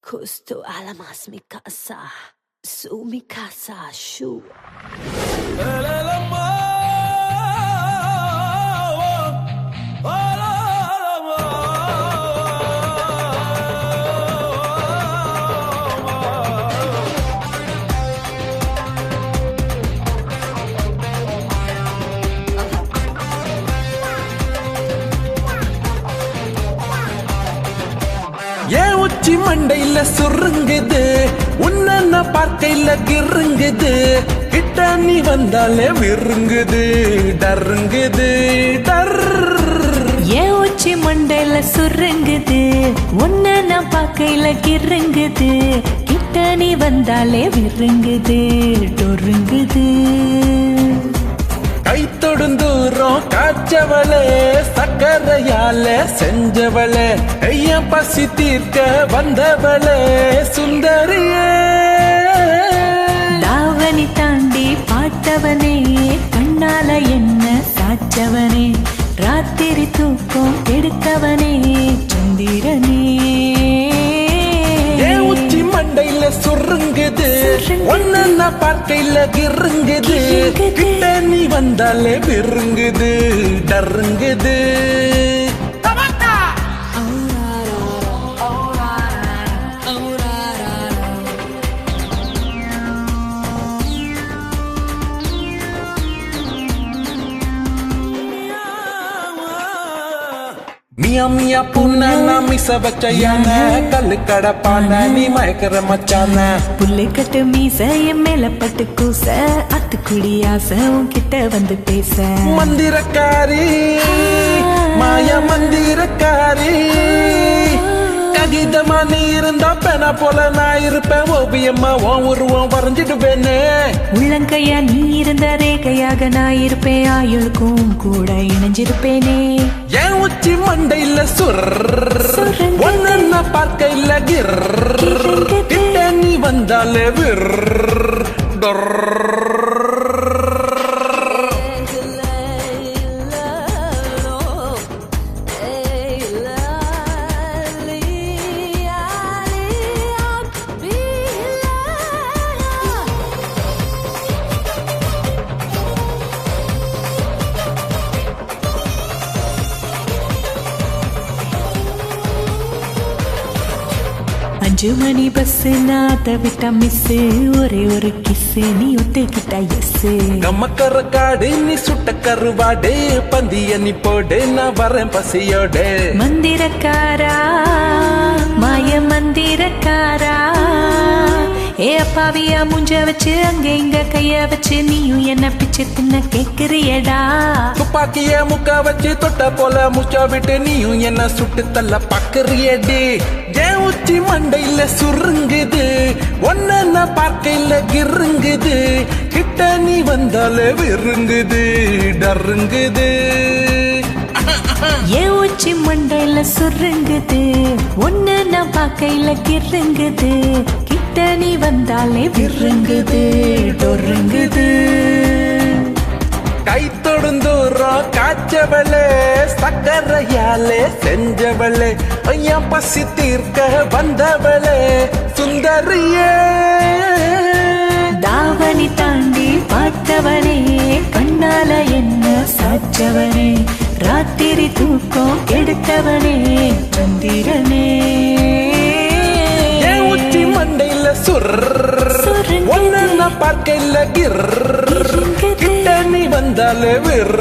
Justo alamas mi casa, su mi casa, shu. ஏன் உச்சி மண்டையில சுருங்குது உன்ன பார்க்கையில கிருங்குது கிட்ட நீ வந்தாலே விருங்குது டருங்குது டர். ஏன் உச்சி மண்டையில சுருங்குது உன்ன பார்க்கையில கிருங்குது கிட்ட நீ வந்தாலே விருங்குது டொருங்குது. கை தொடுந்தூரம் காய்ச்சவளே சக்கரையால செஞ்சவளே ஐயா பசி தீர்க்க வந்தவளே சுந்தரியே. தாவணி தாண்டி பாட்டவனே கண்ணால என்ன சாச்சவனே ராத்திரி தூக்கம் எடுத்தவனே சந்திரனே. உச்சி மண்டையில சுருங்குது ஒன்ன பார்க்கையில கிருங்குது கிட்ட நீ வந்தாலே விருங்குது டருங்குது. மியா மியா புண்ண நான் மிச வச்ச யானை கல்லு கடப்பான நீ மயக்கிற மச்சான. புள்ளை கட்டு மீச என் மேல பட்டு கூச அத்துக்குடி ஆசை உன்கிட்ட வந்து பேச. மந்திரக்காரி மாய மந்திரக்காரி ககிதமா நீ இருந்தா பெனா போல நான் இருப்பேன் ஓவியம்மா உன் உருவம் வரைஞ்சிடுவேனே. உள்ளங்கையா நீ இருந்த ரேகையாக நான் இருப்பேன் ஆயுளுக்கும் கூட இணைஞ்சிருப்பேனே. ஏன் உச்சி மண்டையில சுர் ஒன்ன பார்க்கையில கிர் கிட்ட நீ வந்தாலே விர் டொர். அஞ்சு மணி பஸ் நாத விட்டா மிஸ் ஒரே ஒரு கிஸ் நீ ஒத்துக்கிட்டா எஸ். கம்மக்கர காடு நீ சுட்ட கருவாடு பந்திய நீ போடு நான் வரேன் பசியோடு. மந்திரக்காரா மாய மந்திரக்காரா ஏ அப்பாவியா முஞ்ச வச்சு அங்க இங்க கைய வச்சு நீயும் என்ன பிச்சு தின்ன கேக்குறியடா. துப்பாக்கிய முக்க வச்சு தொட்ட போல முச்சா விட்டு நீயும் என்ன சுட்டு தள்ள பாக்குறியடி. ஏன் உச்சி மண்டையில சுருங்குது ஒன்ன பார்க்கையில கிருங்குது கிட்ட நீ வந்தாலே விருங்குது டருங்குது. ஏன் உச்சி மண்டையில சுருங்குது ஒன்னு நான் பார்க்கையில கிருங்குது கிட்ட நீ வந்தாலே விருங்குது டொருங்குது. கை தொடுந்தூரம் காய்ச்சவளே சக்கரையாலே செஞ்சவளே ஐயா பசி தீர்க்க வந்தவளே சுந்தரியே. தாவணி தாண்டி பாட்டவனே கண்ணால என்ன சாச்சவனே ராத்திரி தூக்கம் எடுத்தவனே சந்திரனே. உச்சி மண்டையில சுர் ஒன்ன பார்க்கையில கிர் கிட்ட நீ வந்தாலே விர்